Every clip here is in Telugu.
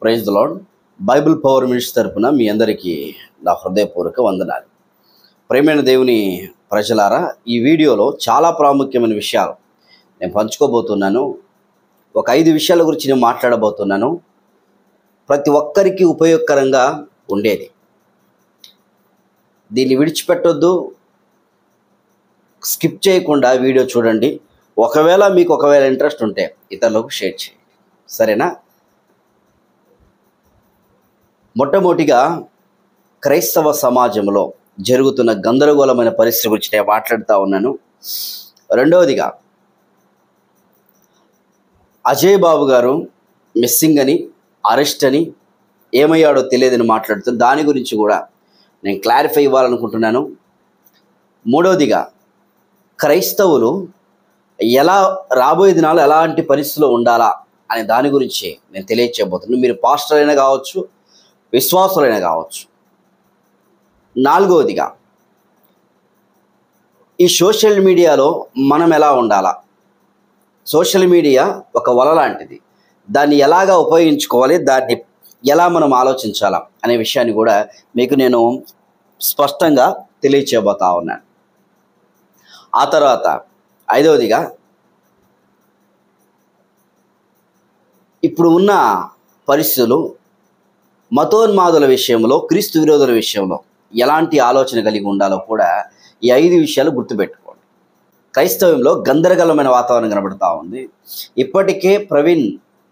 Praise the Lord. Bible Power Ministry తరపున మీ అందరికీ నా హృదయపూర్వక వందనాలు. ప్రియమైన దేవుని ప్రజలారా, ఈ వీడియోలో చాలా ప్రాముఖ్యమైన విషయాలు నేను పంచుకోబోతున్నాను. ఒక 5 విషయాల గురించి నేను మాట్లాడబోతున్నాను. ప్రతి ఒక్కరికి ఉపయోగకరంగా ఉండేది. దీన్ని విడిచిపెట్టొద్దు, స్కిప్ చేయకుండా వీడియో చూడండి. మీకు ఇంట్రెస్ట్ ఉంటే ఇతరులకు షేర్ చేయండి, సరేనా? మొట్టమొదటిగా క్రైస్తవ సమాజంలో జరుగుతున్న గందరగోళమైన పరిస్థితి గురించి నేను మాట్లాడుతూ ఉన్నాను. రెండవదిగా అజయ్ బాబు గారు మిస్సింగ్ అని, అరెస్ట్ అని, ఏమయ్యాడో తెలియదని మాట్లాడుతూ దాని గురించి కూడా నేను క్లారిఫై ఇవ్వాలనుకుంటున్నాను. మూడవదిగా క్రైస్తవులు ఎలా రాబోయే దినాలు ఎలాంటి పరిస్థితుల్లో ఉండాలా అనే దాని గురించి నేను తెలియచేయబోతున్నాను. మీరు పాస్టర్ అయినా కావచ్చు, విశ్వాసులైనా కావచ్చు. నాలుగవదిగా ఈ సోషల్ మీడియాలో మనం ఎలా ఉండాలా? సోషల్ మీడియా ఒక వల లాంటిది. దాన్ని ఎలాగా ఉపయోగించుకోవాలి, దాన్ని ఎలా మనం ఆలోచించాలా అనే విషయాన్ని కూడా మీకు నేను స్పష్టంగా తెలియచేయబోతా ఉన్నాను. ఆ తర్వాత ఐదవదిగా ఇప్పుడు ఉన్న పరిస్థితులు మతోన్మాదుల విషయంలో, క్రీస్తు విరోధుల విషయంలో ఎలాంటి ఆలోచన కలిగి ఉండాలో కూడా ఈ 5 విషయాలు గుర్తుపెట్టుకోండి. క్రైస్తవంలో గందరగోళమైన వాతావరణం కనబడుతూ ఉంది. ఇప్పటికే ప్రవీణ్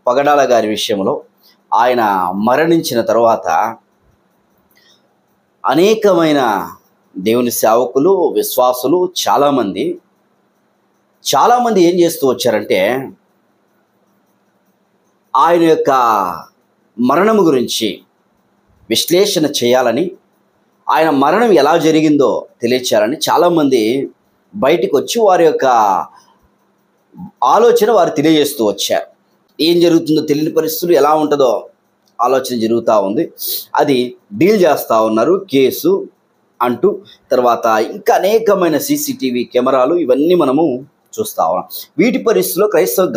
పగడాల గారి విషయంలో ఆయన మరణించిన తర్వాత అనేకమైన దేవుని సేవకులు, విశ్వాసులు చాలామంది ఏం చేస్తూ వచ్చారంటే ఆయన యొక్క మరణం గురించి విశ్లేషణ చేయాలని, ఆయన మరణం ఎలా జరిగిందో తెలియచేయాలని చాలామంది బయటికి వచ్చి వారి యొక్క ఆలోచన వారు తెలియజేస్తూ వచ్చారు. ఏం జరుగుతుందో తెలియని పరిస్థితులు ఎలా ఉంటుందో ఆలోచన జరుగుతూ ఉంది. అది డీల్ చేస్తూ ఉన్నారు, కేసు అంటూ. తర్వాత ఇంకా అనేకమైన CCTV కెమెరాలు, ఇవన్నీ మనము చూస్తూ ఉన్నాం. వీటి పరిస్థితుల్లో క్రైస్తవ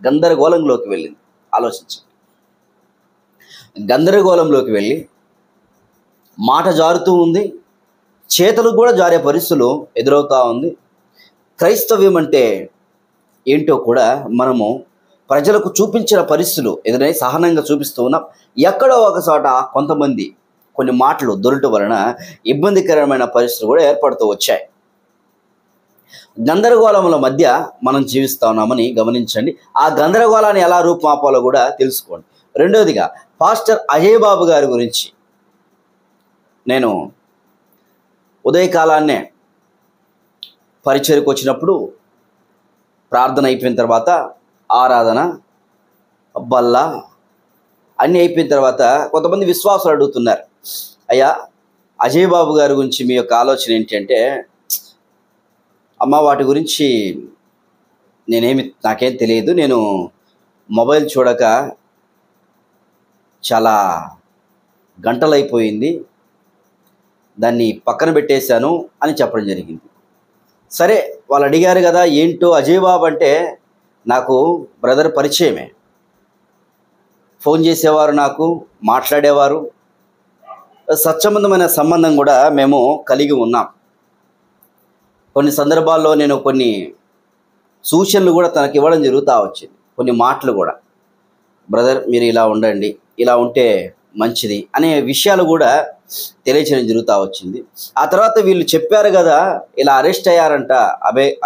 గందరగోళంలోకి వెళ్ళింది. ఆలోచించండి. గందరగోళంలోకి వెళ్ళి మాట జారుతూ ఉంది, చేతులు కూడా జారే పరిస్థితులు ఎదురవుతూ ఉంది. క్రైస్తవ్యం అంటే ఏంటో కూడా మనము ప్రజలకు చూపించిన పరిస్థితులు ఎదురై సహనంగా చూపిస్తూ ఉన్నాం. ఎక్కడో ఒక చోట కొంతమంది కొన్ని మాటలు దొరకట వలన ఇబ్బందికరమైన పరిస్థితులు కూడా ఏర్పడుతూ వచ్చాయి. గందరగోళముల మధ్య మనం జీవిస్తూ ఉన్నామని గమనించండి. ఆ గందరగోళాన్ని ఎలా రూపుమాపాలో కూడా తెలుసుకోండి. రెండవదిగా పాస్టర్ అజయ్ బాబు గారి గురించి నేను ఉదయకాలాన్నే పరిచర్యకు వచ్చినప్పుడు ప్రార్థన అయిపోయిన తర్వాత ఆరాధన, బల్ల అన్నీ అయిపోయిన తర్వాత కొంతమంది విశ్వాసులు అడుగుతున్నారు, అయ్యా అజయ్ బాబు గారి గురించి మీ యొక్క ఆలోచన ఏంటి అంటే, అమ్మ వాటి గురించి నాకేం తెలియదు, నేను మొబైల్ చూడక చాలా గంటలైపోయింది, దాన్ని పక్కన పెట్టేశాను అని చెప్పడం జరిగింది. సరే, వాళ్ళు అడిగారు కదా ఏంటో. అజయ్ బాబు అంటే నాకు బ్రదర్ పరిచయమే, ఫోన్ చేసేవారు, నాకు మాట్లాడేవారు, సత్సంబంధమైన సంబంధం కూడా మేము కలిగి ఉన్నాం. కొన్ని సందర్భాల్లో నేను కొన్ని సూచనలు కూడా తనకి ఇవ్వడం జరుగుతూ వచ్చింది. కొన్ని మాటలు కూడా, బ్రదర్ మీరు ఇలా ఉండండి, ఇలా ఉంటే మంచిది అనే విషయాలు కూడా తెలియచేయడం జరుగుతూ వచ్చింది. ఆ తర్వాత వీళ్ళు చెప్పారు కదా ఇలా అరెస్ట్ అయ్యారంట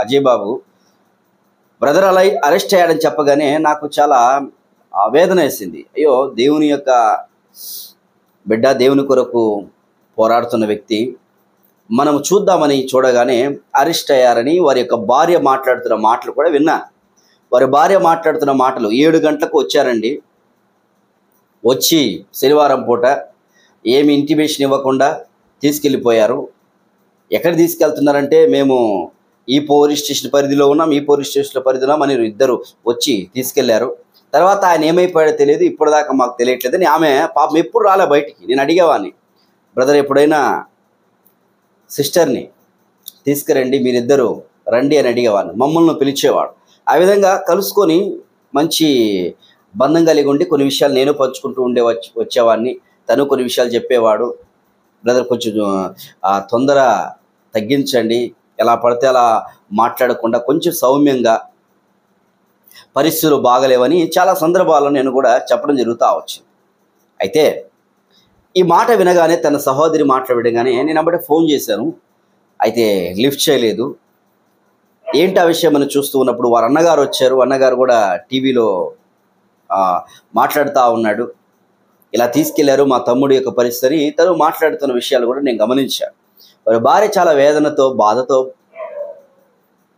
అజయ్ బాబు, బ్రదర్ అలా అరెస్ట్ అయ్యాడని చెప్పగానే నాకు చాలా ఆవేదన వేసింది. అయ్యో, దేవుని యొక్క బిడ్డ, దేవుని కొరకు పోరాడుతున్న వ్యక్తి, మనం చూడగానే అరెస్ట్ అయ్యారని వారి యొక్క భార్య మాట్లాడుతున్న మాటలు కూడా విన్నాను. వారి భార్య మాట్లాడుతున్న మాటలు, 7 గంటలకు వచ్చారండి, వచ్చి శనివారం పూట ఏమి ఇంటిమేషన్ ఇవ్వకుండా తీసుకెళ్ళిపోయారు. ఎక్కడ తీసుకెళ్తున్నారంటే, మేము ఈ పోలీస్ స్టేషన్ పరిధిలో ఉన్నాం, ఈ పోలీస్ స్టేషన్ పరిధిలో అని ఇద్దరు వచ్చి తీసుకెళ్లారు. తర్వాత ఆయన ఏమైపోయాడో తెలియదు, ఇప్పటిదాకా మాకు తెలియట్లేదని ఆమె పాపం ఎప్పుడు రాలే బయటికి. నేను అడిగేవాడిని, బ్రదర్ ఎప్పుడైనా సిస్టర్ని తీసుకురండి, మీరిద్దరూ రండి అని అడిగేవాడిని. మమ్మల్ని పిలిచేవాడు. ఆ విధంగా కలుసుకొని మంచి బంధం కలిగి ఉండి కొన్ని విషయాలు నేను పంచుకుంటూ వచ్చేవాడిని, తను కొన్ని విషయాలు చెప్పేవాడు. బ్రదర్ కొంచెం తొందర తగ్గించండి, ఎలా పడితే అలా మాట్లాడకుండా కొంచెం సౌమ్యంగా, పరిస్థితులు బాగలేవని చాలా సందర్భాల్లో నేను కూడా చెప్పడం జరుగుతూ వచ్చింది. అయితే ఈ మాట వినగానే, తన సహోదరి మాట్లాడగానే నేను అప్పుడే ఫోన్ చేశాను. అయితే లిఫ్ట్ చేయలేదు. ఏంటి ఆ విషయం అని చూస్తూ ఉన్నప్పుడు వారు అన్నగారు వచ్చారు. అన్నగారు కూడా టీవీలో మాట్లాడుతూ ఉన్నాడు. ఇలా తీసుకెళ్లారు మా తమ్ముడి యొక్క పరిస్థితి, తను మాట్లాడుతున్న విషయాలు కూడా నేను గమనించాను. వారి భార్య చాలా వేదనతో, బాధతో,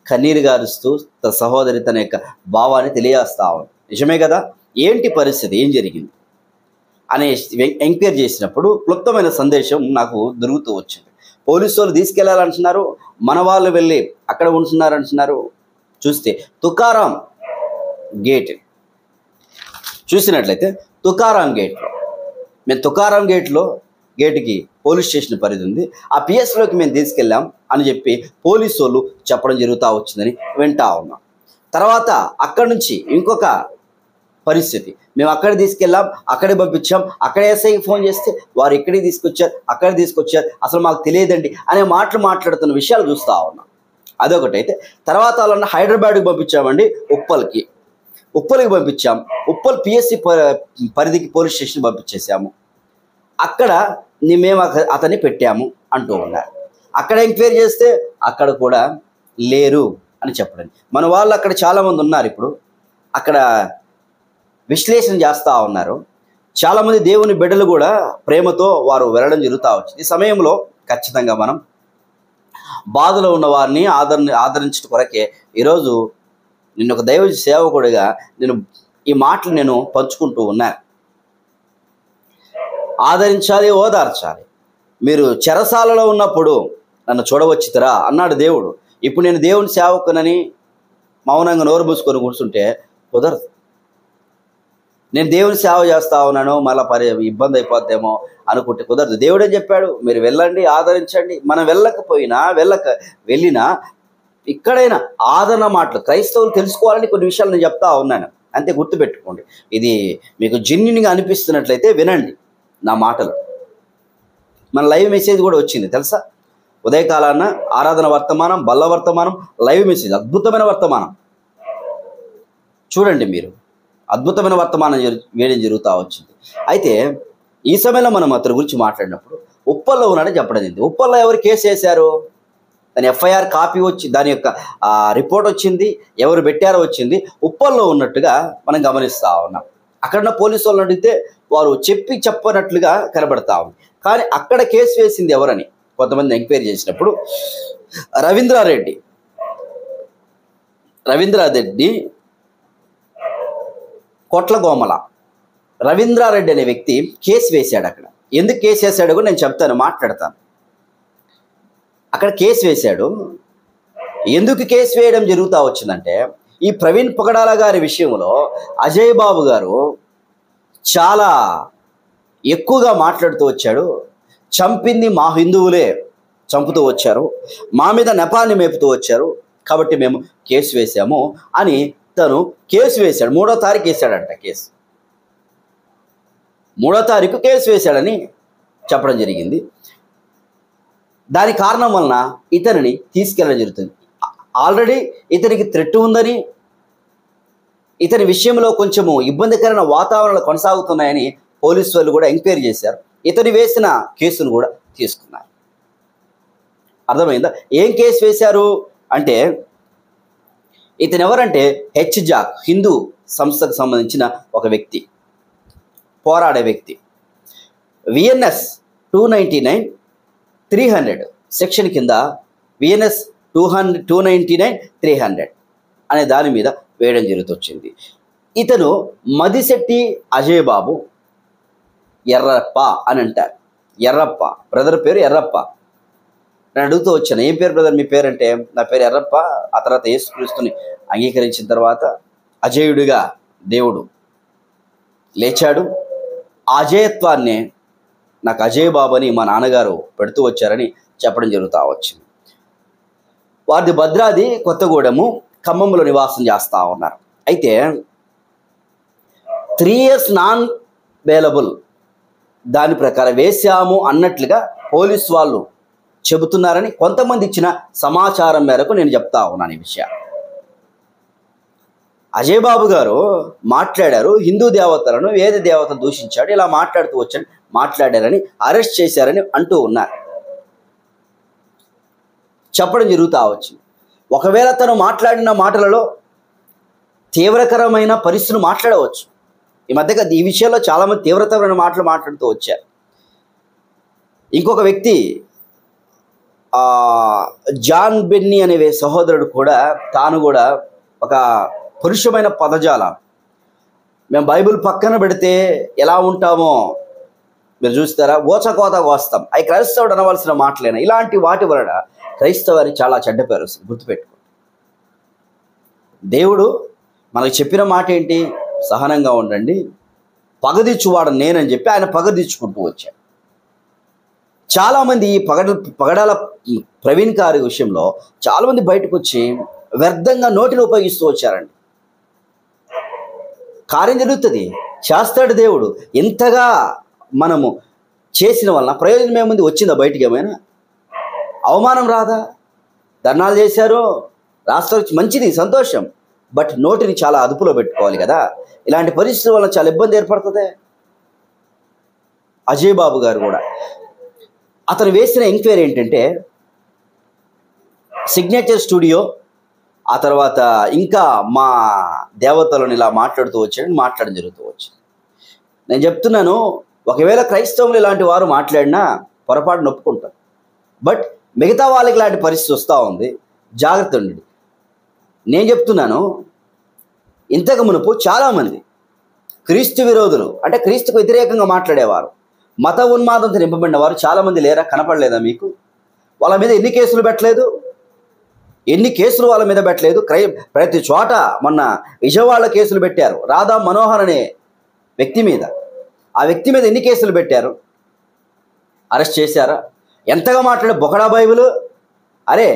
కన్నీరు గారుస్తూ తన సహోదరి తన యొక్క భావాన్ని తెలియజేస్తా ఉంది. నిజమే కదా, ఏంటి పరిస్థితి, ఏం జరిగింది అనే ఎంక్వైరీ చేసినప్పుడు క్లుప్తమైన సందేశం నాకు దొరుకుతూ వచ్చింది. పోలీసు వాళ్ళు తీసుకెళ్లాలంటున్నారు, మన వాళ్ళు వెళ్ళి అక్కడ ఉంటున్నారంటున్నారు. చూస్తే తుకారాం గేట్ చూసినట్లయితే తుకారాం గేట్లో, మేము తుకారాం గేట్కి పోలీస్ స్టేషన్ పరిధి ఉంది, ఆ పిఎస్లోకి మేము తీసుకెళ్ళాం అని చెప్పి పోలీసు వాళ్ళు చెప్పడం జరుగుతూ వచ్చిందని వింటా ఉన్నాం. తర్వాత అక్కడి నుంచి ఇంకొక పరిస్థితి, మేము అక్కడ తీసుకెళ్ళాం, అక్కడే పంపించాం, అక్కడ ఎస్ఐకి ఫోన్ చేస్తే వారు ఇక్కడికి తీసుకొచ్చారు, అక్కడ తీసుకొచ్చారు, అసలు మాకు తెలియదండి అనే మాట్లాడుతున్న విషయాలు చూస్తూ ఉన్నాం. అదొకటి. అయితే తర్వాత వాళ్ళని హైదరాబాద్కి పంపించామండి, ఉప్పల్కి పంపించాం, ఉప్పల్ పిఎస్సి పరిధికి పోలీస్ స్టేషన్ పంపించేసాము, అక్కడ మేము అతన్ని పెట్టాము అంటూ ఉన్నారు. అక్కడ ఎంక్వైరీ చేస్తే అక్కడ కూడా లేరు అని చెప్పడం. మన వాళ్ళు అక్కడ చాలామంది ఉన్నారు, ఇప్పుడు అక్కడ విశ్లేషణ చేస్తూ ఉన్నారు. చాలామంది దేవుని బిడ్డలు కూడా ప్రేమతో వారు వెళ్ళడం జరుగుతూ వచ్చింది. ఈ సమయంలో ఖచ్చితంగా మనం బాధలో ఉన్న వారిని ఆదరించడం కొరకే ఈరోజు నిన్న ఒక దైవ సేవకుడిగా నేను ఈ మాటలు నేను పంచుకుంటూ ఉన్నాను. ఆదరించాలి, ఓదార్చాలి. మీరు చెరసాలలో ఉన్నప్పుడు నన్ను చూడవచ్చుతరా అన్నాడు దేవుడు. ఇప్పుడు నేను దేవుని సేవకునని మౌనంగా నోరు మూసుకొని కూర్చుంటే కుదరదు. నేను దేవుని సేవ చేస్తా ఉన్నాను, మళ్ళీ ఇబ్బంది అయిపోద్దేమో అనుకుంటే కుదరదు. దేవుడే చెప్పాడు, మీరు వెళ్ళండి, ఆదరించండి. మనం వెళ్ళినా ఇక్కడైనా ఆదరణ మాటలు క్రైస్తవులు తెలుసుకోవాలని కొన్ని విషయాలు నేను చెప్తా ఉన్నాను, అంతే. గుర్తుపెట్టుకోండి. ఇది మీకు జెన్యూన్గా అనిపిస్తున్నట్లయితే వినండి నా మాటలు. మన లైవ్ మెసేజ్ కూడా వచ్చింది తెలుసా, ఉదయకాలాన ఆరాధన వర్తమానం, బల్ల వర్తమానం, లైవ్ మెసేజ్, అద్భుతమైన వర్తమానం చూడండి మీరు. అద్భుతమైన వర్తమానం వేయడం జరుగుతూ వచ్చింది. అయితే ఈ సమయంలో మనం అతని గురించి మాట్లాడినప్పుడు ఉప్పల్లో ఉన్నాడని చెప్పడం జరిగింది. ఉప్పల్లో ఎవరు కేసు వేశారు, దాని ఎఫ్ఐఆర్ కాపీ వచ్చి, దాని యొక్క రిపోర్ట్ వచ్చింది, ఎవరు పెట్టారో వచ్చింది, ఉప్పల్లో ఉన్నట్టుగా మనం గమనిస్తూ ఉన్నాం. అక్కడున్న పోలీసు వాళ్ళని అడిగితే వారు చెప్పనట్లుగా కనబడతా ఉంది. కానీ అక్కడ కేసు వేసింది ఎవరని కొంతమంది ఎంక్వైరీ చేసినప్పుడు రవీంద్రారెడ్డి కొట్లగోమల రవీంద్రారెడ్డి అనే వ్యక్తి కేసు వేశాడు. అక్కడ ఎందుకు కేసు వేశాడు కూడా నేను చెప్తాను, మాట్లాడతాను. అక్కడ కేసు వేశాడు. ఎందుకు కేసు వేయడం జరుగుతూ వచ్చిందంటే, ఈ ప్రవీణ్ పగడాల గారి విషయంలో అజయ్ బాబు గారు చాలా ఎక్కువగా మాట్లాడుతూ వచ్చాడు. చంపింది మా హిందువులే చంపుతూ వచ్చారు, మా మీద నెపాన్ని మేపుతూ వచ్చారు, కాబట్టి మేము కేసు వేశాము అని తను కేసు వేశాడు. 3వ తారీఖు వేశాడంట కేసు. 3వ తారీఖు కేసు వేశాడని చెప్పడం జరిగింది. దాని కారణం వలన ఇతనిని తీసుకెళ్ళడం జరుగుతుంది. ఆల్రెడీ ఇతనికి థ్రెట్ ఉందని, ఇతని విషయంలో కొంచెము ఇబ్బందికరమైన వాతావరణాలు కొనసాగుతున్నాయని పోలీసు వాళ్ళు కూడా ఎంక్వైరీ చేశారు. ఇతని వేసిన కేసును కూడా తీసుకున్నారు. అర్థమైందా? ఏం కేసు వేశారు అంటే, ఇతను ఎవరంటే హెచ్జాక్ హిందూ సంస్థకు సంబంధించిన ఒక వ్యక్తి, పోరాడే వ్యక్తి. విఎన్ఎస్ 299/300 సెక్షన్ కింద విఎన్ఎస్ 299/300 అనే దాని మీద వేయడం జరుగుతొచ్చింది. ఇతను మదిశెట్టి అజయ్ బాబు ఎర్రప్ప అని అంటారు. ఎర్రప్ప బ్రదర్ పేరు ఎర్రప్ప. నేను అడుగుతూ వచ్చాను, ఏం పేరు బ్రదర్ మీ పేరు అంటే, నా పేరు ఎర్రప్ప. ఆ తర్వాత యేసుక్రీస్తుని అంగీకరించిన తర్వాత అజేయుడిగా దేవుడు లేచాడు. అజేయత్వాన్ని నాకు అజయ్ బాబు అని మా నాన్నగారు పెడుతూ వచ్చారని చెప్పడం జరుగుతూ వచ్చింది. వారిది భద్రాది కొత్తగూడెము, ఖమ్మంలో నివాసం చేస్తూ ఉన్నారు. అయితే 3 years నాన్ అవైలబుల్, దాని ప్రకారం వేశాము అన్నట్లుగా పోలీసు వాళ్ళు చెబుతున్నారని కొంతమంది ఇచ్చిన సమాచారం మేరకు నేను చెప్తా ఉన్నాను ఈ విషయం. అజయ్ బాబు గారు మాట్లాడారు, హిందూ దేవతలను వేద దేవతలు దూషించాడు, ఇలా మాట్లాడుతూ వచ్చాడు, మాట్లాడారని అరెస్ట్ చేశారని అంటూ ఉన్నారు, చెప్పడం జరుగుతూ వచ్చింది. ఒకవేళ తను మాట్లాడిన మాటలలో తీవ్రకరమైన పరిస్థితులు మాట్లాడవచ్చు. ఈ మధ్యగా ఈ విషయంలో చాలామంది తీవ్రతరమైన మాటలు మాట్లాడుతూ వచ్చారు. ఇంకొక వ్యక్తి జాన్ బెన్నీ అనే సహోదరుడు కూడా తాను కూడా ఒక పురుషమైన పదజాలం, మేము బైబిల్ పక్కన పెడితే ఎలా ఉంటామో మీరు చూస్తారా, ఓచకోత కోస్తాం, అవి క్రైస్తవుడు అనవలసిన మాటలేనా, ఇలాంటి వాటి వలన క్రైస్తవాన్ని చాలా చెడ్డ పేరు వస్తుంది. గుర్తుపెట్టుకో, దేవుడు మనకు చెప్పిన మాట ఏంటి? సహనంగా ఉండండి, పగదిచ్చువాడు నేనని చెప్పి ఆయన పగదిచ్చుకుంటూ వచ్చాడు. చాలామంది ఈ పగడాల ప్రవీణ్ గారి విషయంలో చాలామంది బయటకు వచ్చి వ్యర్థంగా నోటిని ఉపయోగిస్తూ వచ్చారండి. కార్యం జరుగుతుంది, చేస్తాడు దేవుడు. ఎంతగా మనము చేసిన వలన ప్రయోజనం ఏముంది? వచ్చిందా బయటికి? ఏమైనా అవమానం రాదా? ధర్నాలు చేశారు, రాష్ట్రం మంచిది, సంతోషం, బట్ నోటిని చాలా అదుపులో పెట్టుకోవాలి కదా. ఇలాంటి పరిస్థితుల వల్ల చాలా ఇబ్బంది ఏర్పడుతుంది. అజయ్ బాబు గారు కూడా అతను వేసిన ఎంక్వైరీ ఏంటంటే సిగ్నేచర్ స్టూడియో, ఆ తర్వాత ఇంకా మా దేవతలను ఇలా మాట్లాడుతూ వచ్చాడని మాట్లాడడం జరుగుతూ వచ్చింది. నేను చెప్తున్నాను, ఒకవేళ క్రైస్తవులు ఇలాంటి వారు మాట్లాడినా పొరపాటు నొప్పుకుంటారు, బట్ మిగతా వాళ్ళకి ఇలాంటి పరిస్థితి వస్తూ ఉంది, జాగ్రత్త ఉండండి. నేను చెప్తున్నాను, ఇంతకు మునుపు చాలామంది క్రీస్తు విరోధులు, అంటే క్రీస్తుకు వ్యతిరేకంగా మాట్లాడేవారు, మత ఉన్మాదంతో నింపబడిన వారు చాలామంది లేరా? కనపడలేదా మీకు? వాళ్ళ మీద ఎన్ని కేసులు పెట్టలేదు? ఎన్ని కేసులు వాళ్ళ మీద పెట్టలేదు? ప్రతి చోట మొన్న విజయవాడలో కేసులు పెట్టారు రాధా మనోహర్ అనే వ్యక్తి మీద. ఆ వ్యక్తి మీద ఎన్ని కేసులు పెట్టారు? అరెస్ట్ చేశారా? ఎంతగా మాట్లాడారు బొకడా బైబిల్. అరే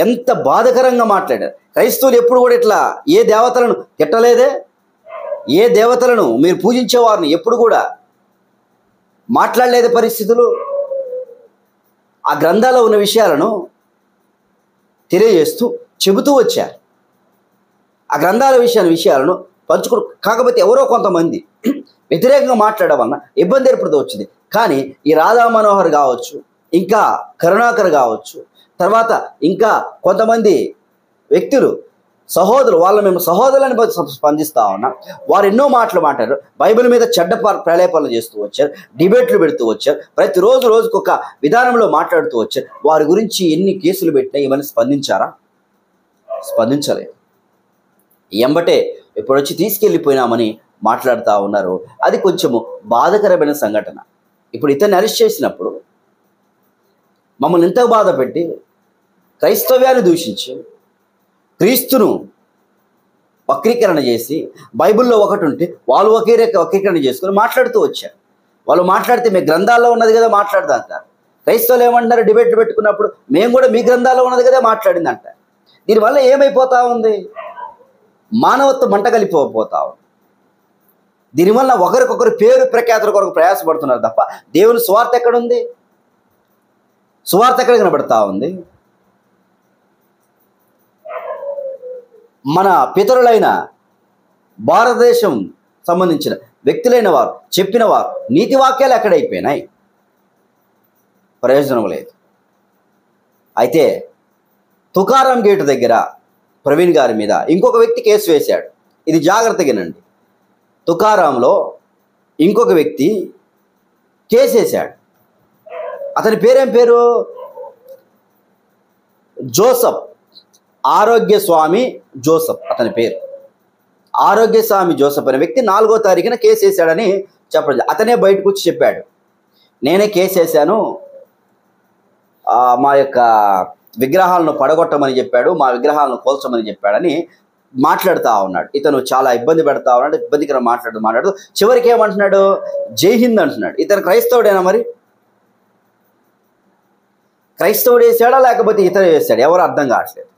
ఎంత బాధకరంగా మాట్లాడారు. క్రైస్తవులు ఎప్పుడు కూడా ఇట్లా ఏ దేవతలను తిట్టలేదే, ఏ దేవతలను మీరు పూజించేవారిని ఎప్పుడు కూడా మాట్లాడలేదే పరిస్థితులు. ఆ గ్రంథాల్లో ఉన్న విషయాలను తెలియజేస్తూ చెబుతూ వచ్చారు. ఆ గ్రంథాల విషయాలను పంచుకో. కాకపోతే ఎవరో కొంతమంది వ్యతిరేకంగా మాట్లాడడం వలన ఇబ్బంది ఏర్పడుతూ వచ్చింది. కానీ ఈ రాధా మనోహర్ కావచ్చు, ఇంకా కరుణాకర్ కావచ్చు, తర్వాత ఇంకా కొంతమంది వ్యక్తులు సహోదరులు, వాళ్ళ మేము సహోదరులని స్పందిస్తూ ఉన్నాం. వారు ఎన్నో మాటలు మాట్లాడారు, బైబిల్ మీద చెడ్డ ప్రలేపనలు చేస్తూ వచ్చారు, డిబేట్లు పెడుతూ వచ్చారు, ప్రతిరోజు రోజుకొక విధానంలో మాట్లాడుతూ వచ్చారు. వారి గురించి ఎన్ని కేసులు పెట్టినా ఏమైనా స్పందించారా? స్పందించలేదు. ఎంబటే ఇప్పుడు వచ్చి తీసుకెళ్ళిపోయినామని మాట్లాడుతూ ఉన్నారు. అది కొంచెము బాధకరమైన సంఘటన. ఇప్పుడు ఇతన్ని అరెస్ట్ చేసినప్పుడు మమ్మల్ని ఎంత బాధ పెట్టి క్రైస్తవ్యాన్ని దూషించి క్రీస్తును వక్రీకరణ చేసి బైబిల్లో ఒకటి ఉంటే వాళ్ళు వక్రీకరణ చేసుకొని మాట్లాడుతూ వచ్చారు. వాళ్ళు మాట్లాడితే మీ గ్రంథాల్లో ఉన్నది కదా మాట్లాడదా అంటారు. క్రైస్తవులు ఏమంటారు? డిబేట్లు పెట్టుకున్నప్పుడు మేము కూడా మీ గ్రంథాల్లో ఉన్నది కదా మాట్లాడింది అంటారు. దీనివల్ల ఏమైపోతా ఉంది? మానవత్వం మంట కలిపిపోతా ఉంది. దీనివల్ల ఒకరికొకరు పేరు ప్రఖ్యాతుల కొరకు ప్రయాసపడుతున్నారు తప్ప దేవుని సువార్త ఎక్కడుంది? సువార్త ఎక్కడ కనబడతా ఉంది? మన పితరులైన భారతదేశం సంబంధించిన వ్యక్తులైన వారు చెప్పిన వారు నీతి వాక్యాలు ఎక్కడైపోయినాయి? ప్రయోజనం లేదు. అయితే తుకారాం గేటు దగ్గర ప్రవీణ్ గారి మీద ఇంకొక వ్యక్తి కేసు వేశాడు. ఇది జాగ్రత్తగానండి. తుకారాంలో ఇంకొక వ్యక్తి కేసు వేశాడు. అతని పేరేం పేరు? జోసఫ్, ఆరోగ్య స్వామి జోసఫ్ అతని పేరు. ఆరోగ్య స్వామి జోసఫ్ అనే వ్యక్తి 4వ తారీఖున కేసు వేశాడని చెప్పలేదు. అతనే బయటకు వచ్చి చెప్పాడు, నేనే కేసు వేశాను, మా యొక్క విగ్రహాలను పడగొట్టమని చెప్పాడు, మా విగ్రహాలను కోల్చమని చెప్పాడని మాట్లాడుతూ ఉన్నాడు. ఇతను చాలా ఇబ్బంది పెడతా ఉన్నాడు, ఇబ్బందికర మాట్లాడుతూ చివరికి ఏమంటున్నాడు? జై హింద్ అంటున్నాడు. ఇతను క్రైస్తవుడేనా? మరి క్రైస్తవుడు వేసాడా లేకపోతే ఇతను వేసాడు? ఎవరు అర్థం కావట్లేదు.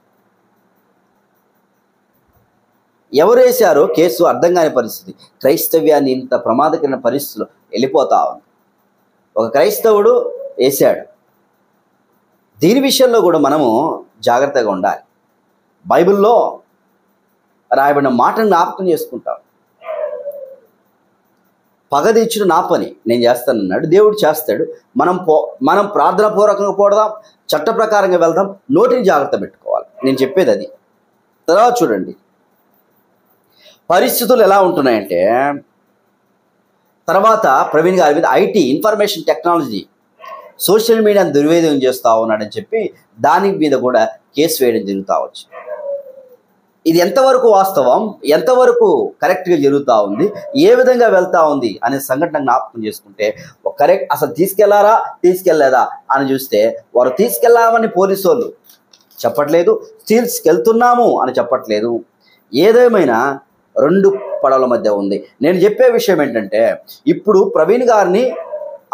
ఎవరు వేశారో కేసు అర్థం కాని పరిస్థితి. క్రైస్తవ్యాన్ని ఇంత ప్రమాదకరమైన పరిస్థితులు వెళ్ళిపోతా ఉంది. ఒక క్రైస్తవుడు వేశాడు. దీని విషయంలో కూడా మనము జాగ్రత్తగా ఉండాలి. బైబిల్లో రాయబడిన మాటను జ్ఞాపకం చేసుకుంటాం. పగ తీర్చుడు నా పని, నేను చేస్తానన్నాడు. దేవుడు చేస్తాడు. మనం ప్రార్థన పూర్వకంగా పోడదాం, చట్ట ప్రకారంగా వెళ్దాం, నోటిని జాగ్రత్త పెట్టుకోవాలి. నేను చెప్పేది అది. తర్వాత చూడండి పరిస్థితులు ఎలా ఉంటున్నాయంటే, తర్వాత ప్రవీణ్ గారి మీద ఐటీ ఇన్ఫర్మేషన్ టెక్నాలజీ సోషల్ మీడియాను దుర్వినియోగం చేస్తూ ఉన్నాడని చెప్పి దాని మీద కూడా కేసు వేయడం జరుగుతూ వచ్చు. ఇది ఎంతవరకు వాస్తవం, ఎంతవరకు కరెక్ట్గా జరుగుతూ ఉంది, ఏ విధంగా వెళ్తూ ఉంది అనే సంఘటన జ్ఞాపకం చేసుకుంటే కరెక్ట్ అసలు తీసుకెళ్లారా తీసుకెళ్లేదా అని చూస్తే వారు తీసుకెళ్లామని పోలీసు వాళ్ళు చెప్పట్లేదు, తీసుకెళ్తున్నాము అని చెప్పట్లేదు. ఏదేమైనా రెండు పడవల మధ్య ఉంది. నేను చెప్పే విషయం ఏంటంటే, ఇప్పుడు ప్రవీణ్ గారిని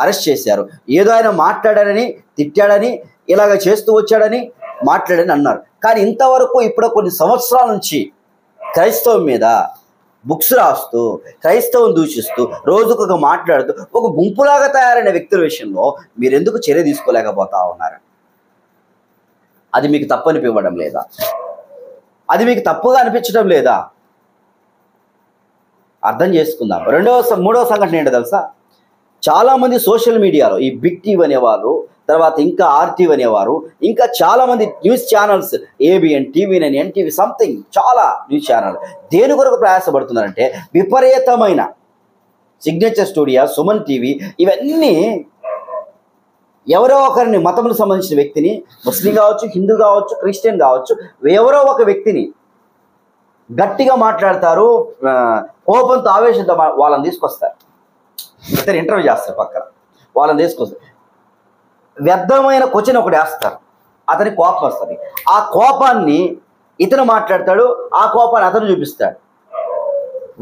అరెస్ట్ చేశారు. ఏదో ఆయన మాట్లాడాడని, తిట్టాడని, ఇలాగ చేస్తూ వచ్చాడని మాట్లాడని అన్నారు. కానీ ఇంతవరకు ఇప్పుడు కొన్ని సంవత్సరాల నుంచి క్రైస్తవం మీద బుక్స్ రాస్తూ, క్రైస్తవం దూషిస్తూ, రోజుకొక మాట్లాడుతూ ఒక గుంపులాగా తయారైన వ్యక్తుల విషయంలో మీరు ఎందుకు చర్య తీసుకోలేకపోతా ఉన్నారు? అది మీకు తప్పనిపివ్వడం లేదా? అది మీకు తప్పుగా అనిపించడం లేదా? అర్థం చేసుకుందాం. మూడవ సంఘటన ఏంటో తెలుసా? చాలామంది సోషల్ మీడియాలో ఈ బిగ్ టీవీ అనేవారు, తర్వాత ఇంకా ఆర్టీవీ అనేవారు, ఇంకా చాలామంది news channels, ABN, TV9, NTV, something చాలా న్యూస్ ఛానల్ దేని కొరకు ప్రయాసపడుతున్నారంటే విపరీతమైన సిగ్నేచర్ స్టూడియో, సుమన్ టీవీ, ఇవన్నీ ఎవరో ఒకరిని మతములకు సంబంధించిన వ్యక్తిని, ముస్లిం కావచ్చు, హిందూ కావచ్చు, క్రిస్టియన్ కావచ్చు, ఎవరో ఒక వ్యక్తిని గట్టిగా మాట్లాడతారు, కోపంతో ఆవేశంతో వాళ్ళని తీసుకొస్తారు. ఇతను ఇంటర్వ్యూ చేస్తారు, పక్కన వాళ్ళని తీసుకొస్తారు. వ్యర్థమైన క్వశ్చన్ ఒకటి వేస్తారు, అతనికి కోపం వస్తుంది. ఆ కోపాన్ని ఇతను మాట్లాడతాడు, ఆ కోపాన్ని అతను చూపిస్తాడు,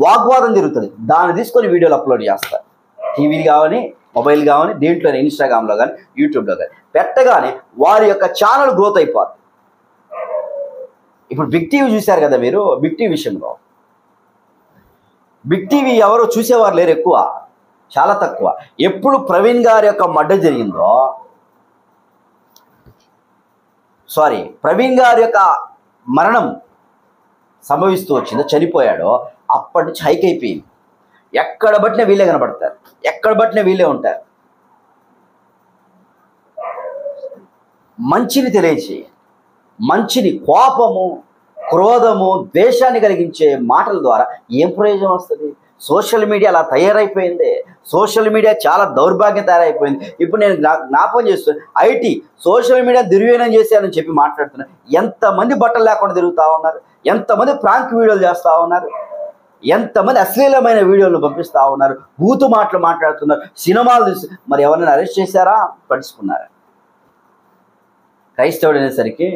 వాగ్వాదం జరుగుతుంది. దాన్ని తీసుకొని వీడియోలు అప్లోడ్ చేస్తారు. టీవీలు కావని, మొబైల్ కావని, దేంట్లో ఇన్స్టాగ్రామ్లో కానీ, యూట్యూబ్లో కానీ పెట్టగానే వారి యొక్క ఛానల్ గ్రోత్ అయిపోద్ది. ఇప్పుడు బిగ్ టీవీ చూశారు కదా మీరు. బిగ్ టీవీ విషయంలో బిగ్ టీవీ ఎవరో చూసేవారు లేరు, ఎక్కువ, చాలా తక్కువ. ఎప్పుడు ప్రవీణ్ గారి యొక్క మర్డర్ జరిగిందో, ప్రవీణ్ గారి యొక్క మరణం సంభవిస్తూ వచ్చిందో, చనిపోయాడో, అప్పటి నుంచి హైక్ అయిపోయింది. ఎక్కడ బట్టిన వీళ్ళే కనబడతారు, ఎక్కడ బట్టిన వీళ్ళే ఉంటారు. మంచిని తెలియచేయి, మంచిని కోపము, క్రోధము, ద్వేషాన్ని కలిగించే మాటల ద్వారా ఏం ప్రయోజనం వస్తుంది? సోషల్ మీడియా అలా తయారైపోయింది. సోషల్ మీడియా చాలా దౌర్భాగ్యం తయారైపోయింది. ఇప్పుడు నేను జ్ఞాపకం చేస్తున్నాను, ఐటీ సోషల్ మీడియా దుర్వినియోగం చేశానని చెప్పి మాట్లాడుతున్నారు. ఎంతమంది బట్టలు లేకుండా తిరుగుతూ ఉన్నారు, ఎంతమంది ప్రాంక్ వీడియోలు చేస్తూ ఉన్నారు, ఎంతమంది అశ్లీలమైన వీడియోలు పంపిస్తూ ఉన్నారు, బూతు మాటలు మాట్లాడుతున్నారు, సినిమాలు చూసి. మరి ఎవరైనా అరెస్ట్ చేశారా? పడుచుకున్నారా? క్రైస్తవుడు అనేసరికి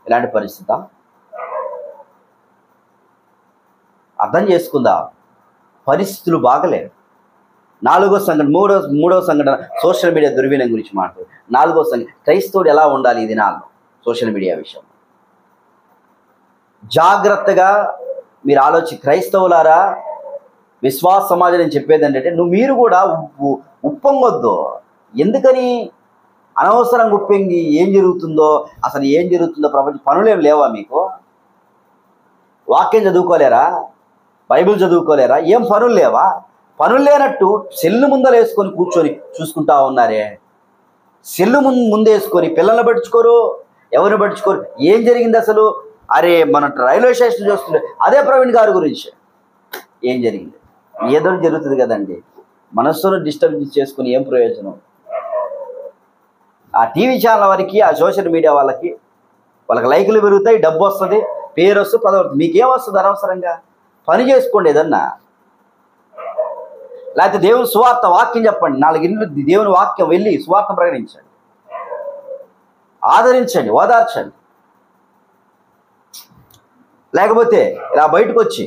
ఇలాంటి పరిస్థితి. అర్థం చేసుకుందా? పరిస్థితులు బాగలేవు. మూడవ సంఘటన సోషల్ మీడియా దుర్వినియోగం గురించి మాట్లాడు. 4వ సంఘటన క్రైస్తవుడు ఎలా ఉండాలి ఈ దినాల్లో సోషల్ మీడియా విషయం. జాగ్రత్తగా మీరు క్రైస్తవులారా, విశ్వాస సమాజం నేను చెప్పేది ఏంటంటే, మీరు కూడా ఉప్పొంగొద్దు. ఎందుకని అనవసరంగా ఉప్పొంగి ఏం జరుగుతుందో, అసలు ఏం జరుగుతుందో ప్రపంచ పనులేం లేవా మీకు? వాక్యం చదువుకోలేరా? బైబిల్ చదువుకోలేరా? ఏం పనులు లేవా? పనులు లేనట్టు సెల్లు ముందర వేసుకొని కూర్చొని చూసుకుంటా ఉన్నారే. సెల్లు ముందేసుకొని పిల్లల్ని పట్టించుకోరు, ఎవరిని పట్టించుకోరు. ఏం జరిగింది అసలు? అరే, మన రైల్వే స్టేషన్ చూస్తుండే అదే ప్రవీణ్ గారి గురించి ఏం జరిగింది? ఏదో జరుగుతుంది కదండి. మనస్సును డిస్టర్బ్ చేసుకుని ఏం ప్రయోజనం? ఆ టీవీ ఛానల్ వారికి, ఆ సోషల్ మీడియా వాళ్ళకి లైకులు పెరుగుతాయి, డబ్బు వస్తుంది, పేరు వస్తుంది, పదవి వస్తుంది. మీకేం వస్తుంది? అనవసరంగా పని చేసుకోండి ఏదన్నా. లేకపోతే దేవుని సువార్త వాక్యం చెప్పండి, 4 ఇండ్లు దేవుని వాక్యం వెళ్ళి సువార్త ప్రకటించండి, ఆదరించండి, ఓదార్చండి. లేకపోతే ఇలా బయటకు వచ్చి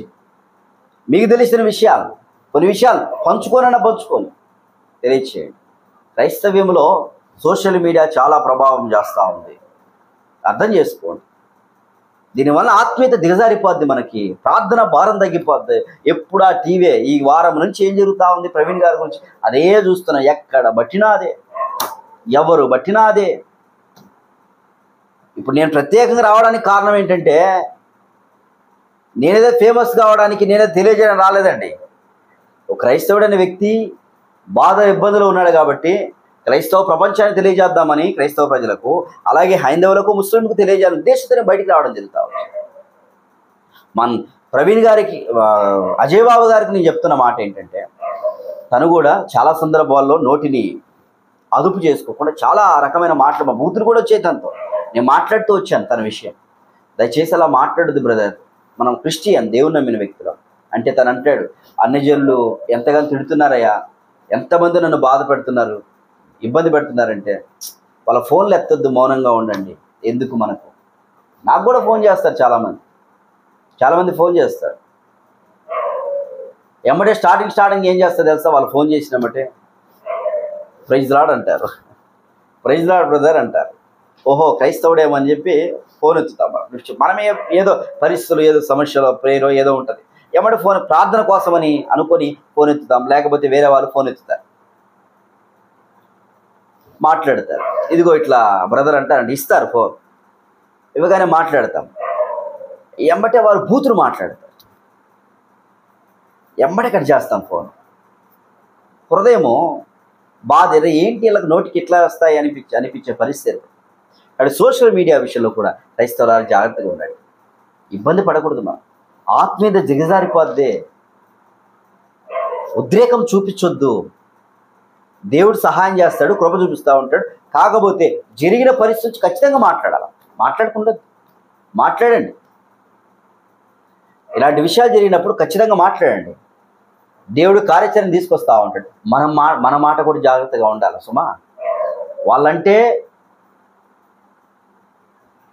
మీకు తెలిసిన విషయాలు, కొన్ని విషయాలు పంచుకొని తెలియచేయండి. క్రైస్తవ్యంలో సోషల్ మీడియా చాలా ప్రభావం చేస్తూ ఉంది. అర్థం చేసుకోండి. దీనివల్ల ఆత్మీయత దిగజారిపోద్ది, మనకి ప్రార్థన భారం తగ్గిపోద్ది. ఎప్పుడు ఆ టీవీ, ఈ వారం నుంచి ఏం జరుగుతూ ఉంది ప్రవీణ్ గారి గురించి అదే చూస్తున్నా, ఎక్కడ బట్టినా అదే, ఎవరు బట్టినా అదే. ఇప్పుడు నేను ప్రత్యేకంగా రావడానికి కారణం ఏంటంటే, నేనేదో ఫేమస్ కావడానికి, నేనేదో తెలియజేయడం రాలేదండి. ఒక క్రైస్తవుడైన వ్యక్తి బాధ ఇబ్బందులు ఉన్నాడు కాబట్టి క్రైస్తవ ప్రపంచాన్ని తెలియజేద్దామని, క్రైస్తవ ప్రజలకు, అలాగే హైందవులకు, ముస్లింలకు తెలియజేయాలని ఉద్దేశంతోనే బయటికి రావడం జరుగుతా ఉంది. ప్రవీణ్ గారికి, అజయ్ బాబు గారికి నేను చెప్తున్న మాట ఏంటంటే, తను కూడా చాలా సందర్భాల్లో నోటిని అదుపు చేసుకోకుండా చాలా రకమైన మాటలు, మా బూతులు కూడా వచ్చాయి తనతో. నేను మాట్లాడుతూ వచ్చాను తన విషయం. దయచేసి అలా మాట్లాడదు బ్రదర్, మనం క్రిస్టియన్, దేవుని నమ్మిన వ్యక్తులు అంటే. తను అంటాడు, అన్ని జనులు ఎంతగానో తిడుతున్నారయ్యా, ఎంతమంది నన్ను బాధ పెడుతున్నారు, ఇబ్బంది పెడుతున్నారంటే వాళ్ళ ఫోన్లు ఎత్తొద్దు, మౌనంగా ఉండండి. ఎందుకు మనకు? నాకు కూడా ఫోన్ చేస్తారు చాలామంది ఫోన్ చేస్తారు. ఎమ్మటే స్టార్టింగ్ ఏం చేస్తారు తెలుసా? వాళ్ళు ఫోన్ చేసినమ్మటే ప్రైజ్ లార్డ్ అంటారు, ప్రైజ్ లార్డ్ బ్రదర్ అంటారు. ఓహో క్రైస్తవుడేమని చెప్పి ఫోన్ ఎత్తుతాం. మనమే ఏదో పరిస్థితులు, ఏదో సమస్యలో, ప్రేరో ఏదో ఉంటుంది, ఎమ్మటే ఫోన్ ప్రార్థన కోసమని అనుకొని ఫోన్ ఎత్తుతాం. లేకపోతే వేరే వాళ్ళు ఫోన్ ఎత్తుతారు, మాట్లాడతారు. ఇదిగో ఇట్లా బ్రదర్ అంటారండి, ఇస్తారు ఫోన్, ఇవ్వగానే మాట్లాడతాం. ఎమ్మటే వారు బూతులు మాట్లాడతారు, ఎమ్మటే కట్ చేస్తాం ఫోన్. హృదయము బాధ, ఏంటి వీళ్ళకి నోటికి ఇట్లా వస్తాయి అనిపించే పరిస్థితి. అక్కడ సోషల్ మీడియా విషయంలో కూడా క్రైస్తవులు జాగ్రత్తగా ఉండాలి, ఇబ్బంది పడకూడదు. మనం ఆత్మీయత దిగజారిపోద్దే, ఉద్రేకం చూపించొద్దు. దేవుడు సహాయం చేస్తాడు, కృప చూపిస్తూ ఉంటాడు. కాకపోతే జరిగిన పరిస్థితి ఖచ్చితంగా మాట్లాడాలి, మాట్లాడండి. ఇలాంటి విషయాలు జరిగినప్పుడు ఖచ్చితంగా మాట్లాడండి. దేవుడు కార్యాచరణ తీసుకొస్తూ ఉంటాడు. మన మాట కూడా జాగ్రత్తగా ఉండాలి సుమా. వాళ్ళంటే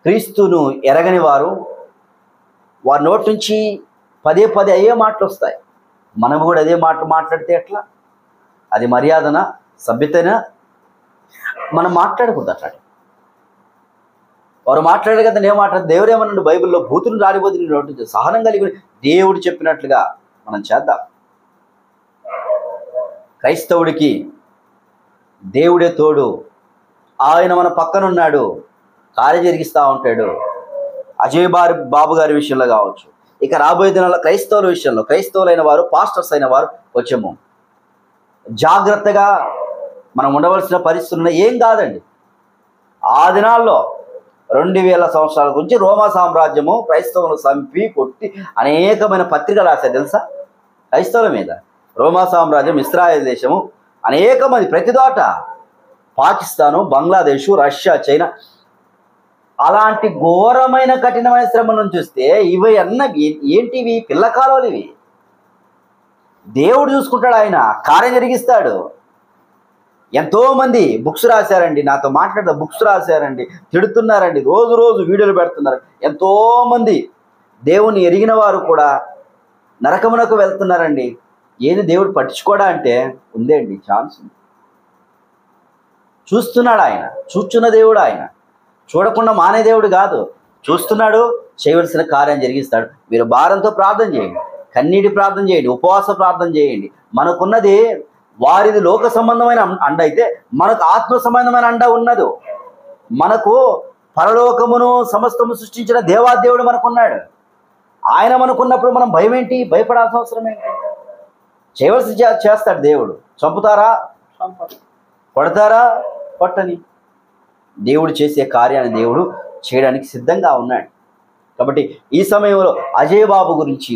క్రీస్తును ఎరగని వారు, వారి నోటి నుంచి పదే అయ్యే మాటలు వస్తాయి. మనం కూడా అదే మాట మాట్లాడితే ఎట్లా? అది మర్యాదనా, సభ్యతనా? మనం మాట్లాడకూడదు అట్లాంటి. వారు మాట్లాడే కదా నేను మాట్లాడు. దేవుడు ఏమన్నాడు బైబిల్లో? బూతులు రాలిపోతే నీ నోటి నుంచి సహనం కలిగి దేవుడు చెప్పినట్లుగా మనం చేద్దాం. క్రైస్తవుడికి దేవుడే తోడు, ఆయన మన పక్కనున్నాడు, కార్య జరిగిస్తూ ఉంటాడు. అజయ్ బాబు గారి విషయంలో కావచ్చు, ఇక రాబోయే దినాల్లో క్రైస్తవుల విషయంలో, క్రైస్తవులైన వారు, పాస్టర్స్ అయిన వారు కొంచెము జాగ్రత్తగా మనం ఉండవలసిన పరిస్థితులు ఏం కాదండి. ఆ దినాల్లో 2000 సంవత్సరాల గురించి రోమా సామ్రాజ్యము క్రైస్తవులను చంపి కొట్టి అనేకమైన పత్రికలు రాశారు తెలుసా క్రైస్తవుల మీద. రోమా సామ్రాజ్యం, ఇస్రాయేల్ దేశము, అనేక మంది ప్రతిదోట, పాకిస్తాను, బంగ్లాదేశు, రష్యా, చైనా, అలాంటి ఘోరమైన కఠినమైన శ్రమలను చూస్తే ఇవి ఏంటివి? పిల్లకాలువలు ఇవి. దేవుడు చూసుకుంటాడు, ఆయన కార్యం జరిగిస్తాడు. ఎంతోమంది బుక్స్ రాశారండి, నాతో మాట్లాడతా బుక్స్ రాశారండి, తిడుతున్నారండి, రోజు వీడియోలు పెడుతున్నారు. ఎంతోమంది దేవుని ఎరిగిన వారు కూడా నరకమునకు వెళ్తున్నారండి. ఏది దేవుడు పట్టించుకోడా అంటే ఉందేండి, ఛాన్స్ ఉంది. చూస్తున్నాడు ఆయన, చూస్తున్న దేవుడు ఆయన, చూడకుండా మానే దేవుడు కాదు, చూస్తున్నాడు, చేయవలసిన కార్యం జరిగిస్తాడు. మీరు భారంతో ప్రార్థన చేయండి, కన్నీటి ప్రార్థన చేయండి, ఉపవాస ప్రార్థన చేయండి. మనకున్నది వారిది లోక సంబంధమైన అండ అయితే, మనకు ఆత్మ సంబంధమైన అండ ఉన్నది. మనకు పరలోకమును సమస్తము సృష్టించిన దేవాదేవుడు మనకున్నాడు. ఆయన మనకున్నప్పుడు మనం భయం ఏంటి? భయపడాల్సిన అవసరం ఏంటి? చేయవలసి చేస్తాడు దేవుడు. చంపుతారా? కొడతారా? కొట్టని. దేవుడు చేసే కార్యాన్ని దేవుడు చేయడానికి సిద్ధంగా ఉన్నాడు. కాబట్టి ఈ సమయంలో అజయ్ బాబు గురించి,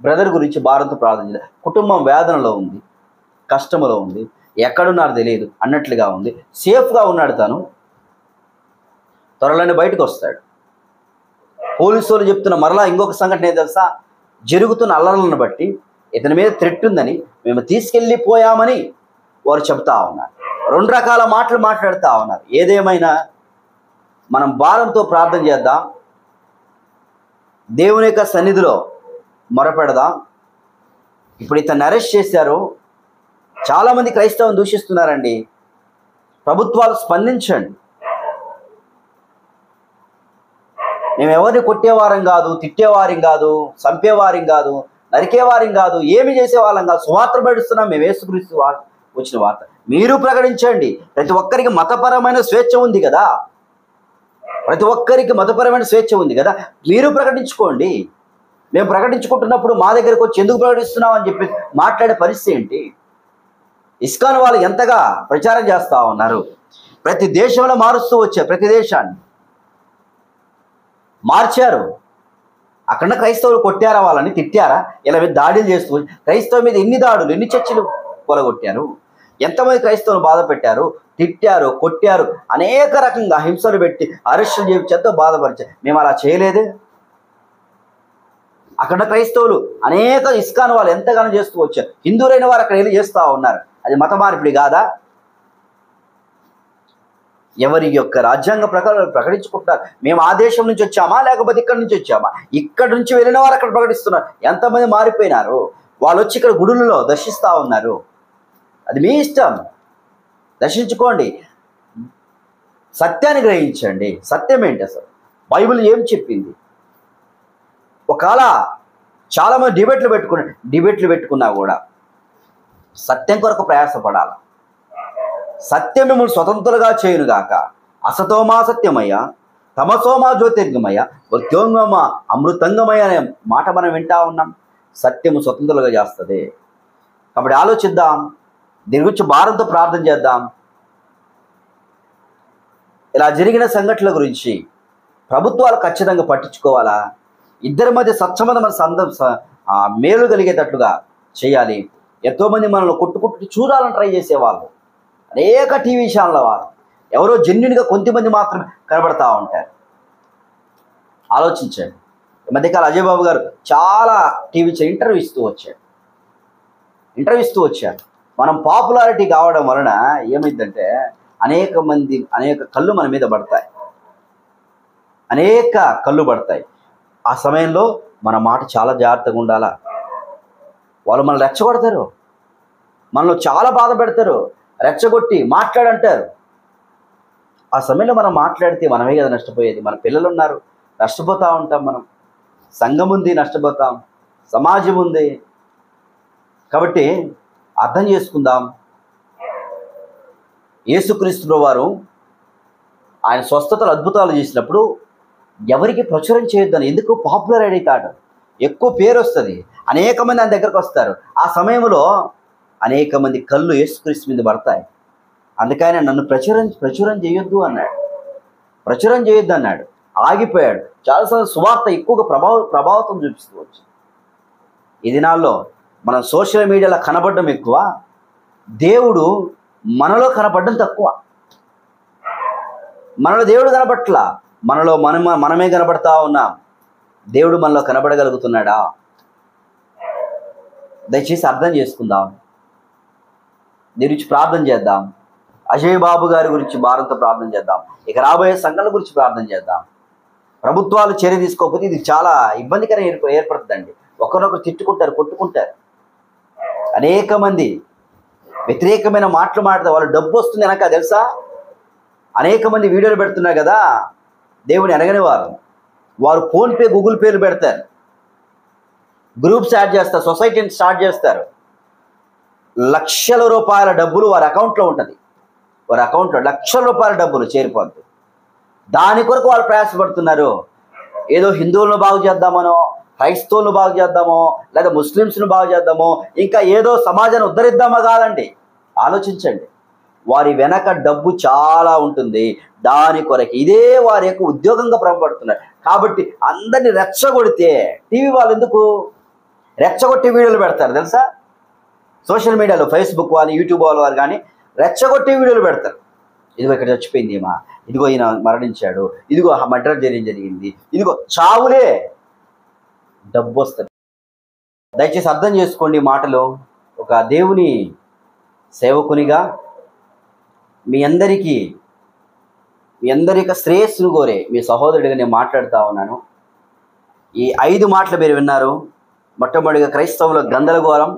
బ్రదర్ గురించి భారంతో ప్రార్థన చేయాలి. కుటుంబం వేదనలో ఉంది, కష్టములో ఉంది, ఎక్కడున్నారో తెలియదు అన్నట్లుగా ఉంది. సేఫ్గా ఉన్నాడు, తను త్వరలోనే బయటకు వస్తాడు. పోలీసు వాళ్ళు చెప్తున్న మరలా ఇంకొక సంఘటన ఏదో తెలుసా? జరుగుతున్న అల్లర్లను బట్టి ఇతని మీద థ్రెట్ ఉందని, మేము తీసుకెళ్ళిపోయామని వారు చెప్తా ఉన్నారు. 2 రకాల మాటలు మాట్లాడుతూ ఉన్నారు. ఏదేమైనా మనం భారంతో ప్రార్థన చేద్దాం, దేవుని యొక్క సన్నిధిలో మొరపెడదాం. ఇప్పుడు ఇతన్ని అరెస్ట్ చేశారు, చాలామంది క్రైస్తవం దూషిస్తున్నారండి. ప్రభుత్వాలు స్పందించండి. మేము ఎవరిని కొట్టేవారం కాదు, తిట్టేవారం కాదు, చంపేవారం కాదు, నరికేవారం కాదు, ఏమి చేసేవాళ్ళం కాదు. సువార్త ప్రకటిస్తున్నాం. మేము యేసుక్రీస్తు వచ్చిన వార్త మీరు ప్రకటించండి. ప్రతి ఒక్కరికి మతపరమైన స్వేచ్ఛ ఉంది కదా, ప్రతి ఒక్కరికి మతపరమైన స్వేచ్ఛ ఉంది కదా, మీరు ప్రకటించుకోండి. మేము ప్రకటించుకుంటున్నప్పుడు మా దగ్గరకు వచ్చి ఎందుకు ప్రకటిస్తున్నాం అని చెప్పి మాట్లాడే పరిస్థితి ఏంటి? ఇస్కాన్ వాళ్ళు ఎంతగా ప్రచారం చేస్తూ ఉన్నారు. ప్రతి దేశంలో మారుస్తూ వచ్చారు, ప్రతి దేశాన్ని మార్చారు. అక్కడ క్రైస్తవులు కొట్టారా, వాళ్ళని తిట్టారా, ఇలా మీద దాడులు చేస్తూ క్రైస్తవ మీద ఎన్ని దాడులు, ఎన్ని చర్చలు కొలగొట్టారు, ఎంతమంది క్రైస్తవులు బాధ పెట్టారు, తిట్టారు, కొట్టారు, అనేక రకంగా హింసలు పెట్టి అరెస్టులు చేసి ఎంతో బాధపరిచారు. మేము అలా చేయలేదే. అక్కడ క్రైస్తవులు అనేక ఇస్కాన్ వాళ్ళు ఎంతగానో చేస్తూ వచ్చారు. హిందువులైన వారు అక్కడ వెళ్ళి చేస్తూ ఉన్నారు. అది మత మార్పిడి కాదా? ఎవరి యొక్క రాజ్యాంగ ప్రకారం ప్రకటించుకుంటారు. మేము ఆ దేశం నుంచి వచ్చామా లేకపోతే ఇక్కడి నుంచి వచ్చామా? ఇక్కడ నుంచి వెళ్ళిన వారు అక్కడ ప్రకటిస్తున్నారు. ఎంతమంది మారిపోయినారు. వాళ్ళు వచ్చి ఇక్కడ గుడులలో దర్శిస్తూ ఉన్నారు. అది మీ ఇష్టం, దర్శించుకోండి. సత్యాన్ని గ్రహించండి. సత్యం ఏంటి అసలు? బైబిల్ ఏం చెప్పింది? ఒకవేళ చాలామంది డిబేట్లు పెట్టుకున్నా కూడా సత్యం కొరకు ప్రయాసపడాలి. సత్యం మిమ్మల్ని స్వతంత్రులుగా చేయునుగాక. అసతోమా సత్యమయ్య, తమసోమా జ్యోతిర్గమయ్య, మృత్యోంగమ అమృతంగమయ్య అనే మాట మనం వింటా ఉన్నాం. సత్యము స్వతంత్రులుగా చేస్తుంది. కాబట్టి ఆలోచిద్దాం, దీని గురించి భారంతో ప్రార్థన చేద్దాం. ఇలా జరిగిన సంఘటనల గురించి ప్రభుత్వాలు ఖచ్చితంగా పట్టించుకోవాలా? ఇద్దరి మధ్య స్వచ్ఛమైన మేలు కలిగేటట్లుగా చేయాలి. ఎంతోమంది మనల్ని కొట్టుకుంటూ చూడాలని ట్రై చేసేవాళ్ళు అనేక టీవీ ఛానళ్ళ వారు, ఎవరో జెన్యున్గా కొంతమంది మాత్రమే కనబడతా ఉంటారు. ఆలోచించండి. ఈ మధ్యకాలం అజయ్ బాబు గారు చాలా టీవీ ఇంటర్వ్యూ ఇస్తూ వచ్చారు. మనం పాపులారిటీ కావడం వలన ఏమైందంటే అనేక కళ్ళు మన మీద పడతాయి, అనేక కళ్ళు పడతాయి. ఆ సమయంలో మన మాట చాలా జాగ్రత్తగా ఉండాలా. వాళ్ళు మనల్ని రెచ్చగొడతారు, మనల్ని చాలా బాధ పెడతారు, రెచ్చగొట్టి మాట్లాడంటారు. ఆ సమయంలో మనం మాట్లాడితే మనమే కదా నష్టపోయేది. మన పిల్లలు ఉన్నారు, నష్టపోతూ ఉంటాం. మనం సంఘం ఉంది, నష్టపోతాం. సమాజం ఉంది. కాబట్టి అర్థం చేసుకుందాం. యేసుక్రీస్తు వారు ఆయన స్వస్థతలు అద్భుతాలు చేసినప్పుడు ఎవరికి ప్రచురం చేయొద్దని, ఎందుకు పాపులర్ అవుతాడు, ఎక్కువ పేరు వస్తుంది, అనేక మంది ఆయన దగ్గరకు వస్తారు. ఆ సమయంలో అనేక మంది కళ్ళు యేసుక్రీస్తు మీద పడతాయి. అందుకని నన్ను ప్రచురం చేయొద్దు అన్నాడు. ఆగిపోయాడు. చాలాసార్లు సువార్త ఎక్కువగా ప్రభావితం చూపిస్తూ వచ్చింది. ఈ దినాల్లో మనం సోషల్ మీడియాలో కనబడడం ఎక్కువ, దేవుడు మనలో కనపడడం తక్కువ. మనలో దేవుడు కనపట్లా, మనలో మనమే కనబడతా ఉన్నాం. దేవుడు మనలో కనబడగలుగుతున్నాడా? దయచేసి అర్థం చేసుకుందాం. దీని గురించి ప్రార్థన చేద్దాం. అజయ్ బాబు గారి గురించి భారంతో ప్రార్థన చేద్దాం. ఇక రాబోయే సంఘటనల గురించి ప్రార్థన చేద్దాం. ప్రభుత్వాలు చర్య తీసుకోకపోతే ఇది చాలా ఇబ్బందికరం ఏర్పడుతుందండి. ఒకరినొకరు తిట్టుకుంటారు, కొట్టుకుంటారు. అనేక మంది వ్యతిరేకమైన మాటలు మాట్లాడతారు. వాళ్ళు డబ్బు వస్తుంది వెనక తెలుసా? అనేక మంది వీడియోలు పెడుతున్నారు కదా, దేవుని అడగని వారు ఫోన్పే, గూగుల్ పేలు పెడతారు, గ్రూప్స్ యాడ్ చేస్తారు, సొసైటీని స్టార్ట్ చేస్తారు. లక్షల రూపాయల డబ్బులు వారి అకౌంట్లో ఉంటుంది. వారి అకౌంట్లో లక్షల రూపాయల డబ్బులు చేరిపోద్ది. దాని కొరకు వాళ్ళు ప్రయాసపడుతున్నారు. ఏదో హిందువులను బాగు చేద్దామనో, క్రైస్తవులను బాగు చేద్దామో, లేదా ముస్లిమ్స్ను బాగు చేద్దామో, ఇంకా ఏదో సమాజాన్ని ఉద్ధరిద్దామో కాదండి. ఆలోచించండి. వారి వెనక డబ్బు చాలా ఉంటుంది. దాని కొరకు ఇదే వారి యొక్క ఉద్యోగంగా ప్రభావపడుతున్నారు. కాబట్టి అందరినీ రెచ్చగొడితే టీవీ వాళ్ళు ఎందుకు రెచ్చగొట్టి వీడియోలు పెడతారు తెలుసా? సోషల్ మీడియాలో ఫేస్బుక్ వాళ్ళు, యూట్యూబ్ వాళ్ళు కానీ రెచ్చగొట్టి వీడియోలు పెడతారు. ఇదిగో ఇక్కడ చచ్చిపోయింది ఏమా, ఇదిగో ఈయన మరణించాడు, ఇదిగో మర్డర్ జరిగింది, ఇదిగో చావులే. డబ్బు వస్తుంది. దయచేసి అర్థం చేసుకోండి మాటలు. ఒక దేవుని సేవకునిగా మీ అందరి యొక్క శ్రేయస్సును కోరే మీ సహోదరుడిగా నేను మాట్లాడుతూ ఉన్నాను. ఈ 5 మాటలు మీరు విన్నారు. మొట్టమొదటిగా క్రైస్తవుల గందరగోళం,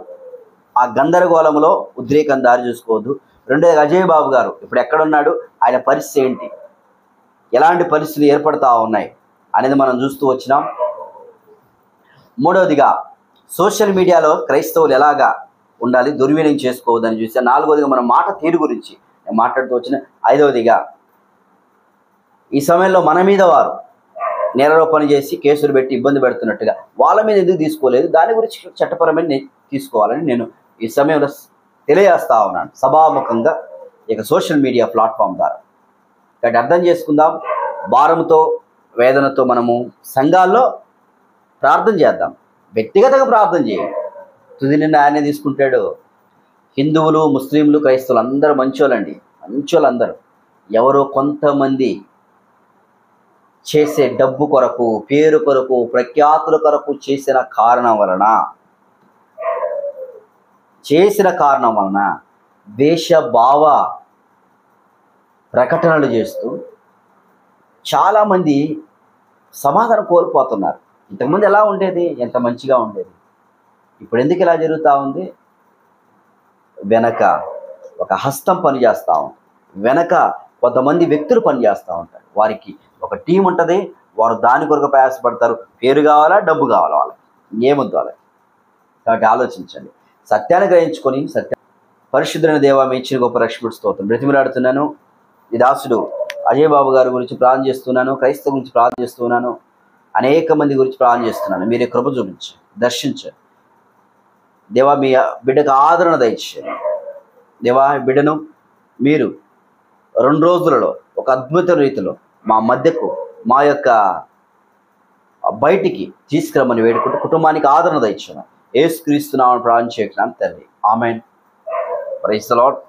ఆ గందరగోళంలో ఉద్రేకం దారి చూసుకోవద్దు. రెండోది అజయ్ బాబు గారు ఇప్పుడు ఎక్కడున్నాడు, ఆయన పరిస్థితి ఏంటి, ఎలాంటి పరిస్థితులు ఏర్పడతా ఉన్నాయి అనేది మనం చూస్తూ వచ్చినాం. మూడవదిగా సోషల్ మీడియాలో క్రైస్తవులు ఎలాగా ఉండాలి, దుర్వినియోగం చేసుకోవద్దని చూసా. నాలుగవదిగా మనం మాట తీరు గురించి నేను మాట్లాడుతూ వచ్చిన. ఐదవదిగా ఈ సమయంలో మన మీద వారు నేరారోపణ చేసి కేసులు పెట్టి ఇబ్బంది పెడుతున్నట్టుగా వాళ్ళ మీద ఎందుకు తీసుకోలేదు, దాని గురించి చట్టపరమైన తీసుకోవాలని నేను ఈ సమయంలో తెలియజేస్తా ఉన్నాను సభాముఖంగా ఇక సోషల్ మీడియా ప్లాట్ఫామ్ ద్వారా. కాబట్టి అర్థం చేసుకుందాం. భారంతో వేదనతో మనము సంఘాల్లో ప్రార్థన చేద్దాం, వ్యక్తిగతంగా ప్రార్థన చేయండి. తుది నిన్న ఆయనే తీసుకుంటాడు. హిందువులు, ముస్లింలు, క్రైస్తవులు అందరూ మంచోళ్ళండి, మంచోళ్ళందరూ. ఎవరో కొంతమంది చేసే డబ్బు కొరకు, పేరు కొరకు, ప్రఖ్యాతుల కొరకు చేసిన కారణం వలన ద్వేషభావ ప్రకటనలు చేస్తూ చాలామంది సమాధానం కోల్పోతున్నారు. ఇంతకుముందు ఎలా ఉండేది, ఎంత మంచిగా ఉండేది, ఇప్పుడు ఎందుకు ఇలా జరుగుతూ ఉంది? వెనక ఒక హస్తం పనిచేస్తూ ఉంది, వెనక కొంతమంది వ్యక్తులు పనిచేస్తూ ఉంటారు. వారికి ఒక టీం ఉంటుంది, వారు దాని కొరకు ప్రయాసపడతారు. పేరు కావాలా, డబ్బు కావాలా, వాళ్ళకి ఏమొద్దు వాళ్ళకి. కాబట్టి ఆలోచించండి, సత్యాన్ని గ్రహించుకొని పరిశుద్ధులైన దేవా మీ ఇచ్చిన గొప్ప రక్షకుడు స్తోత్రం. బ్రతిమలాడుతున్నాను. ఈ దాసుడు అజయ్ బాబు గారి గురించి ప్రార్థన చేస్తున్నాను, క్రైస్తవ గురించి ప్రార్థన చేస్తున్నాను, అనేక మంది గురించి ప్రార్థన చేస్తున్నాను. మీరే కృప చూపించి దర్శించండి దేవా. మీ బిడ్డకు ఆదరణ దయచేయండి దేవా. బిడ్డను మీరు 2 రోజులలో ఒక అద్భుత రీతిలో మా మధ్యకు, మా యొక్క బయటికి తీసుకురమ్మని వేడుకుంటూ కుటుంబానికి ఆదరణ దయచేయండి. యేసుక్రీస్తు నామమున ప్రార్థన చేస్తున్నాను తండ్రి, ఆమేన్. Praise the lord.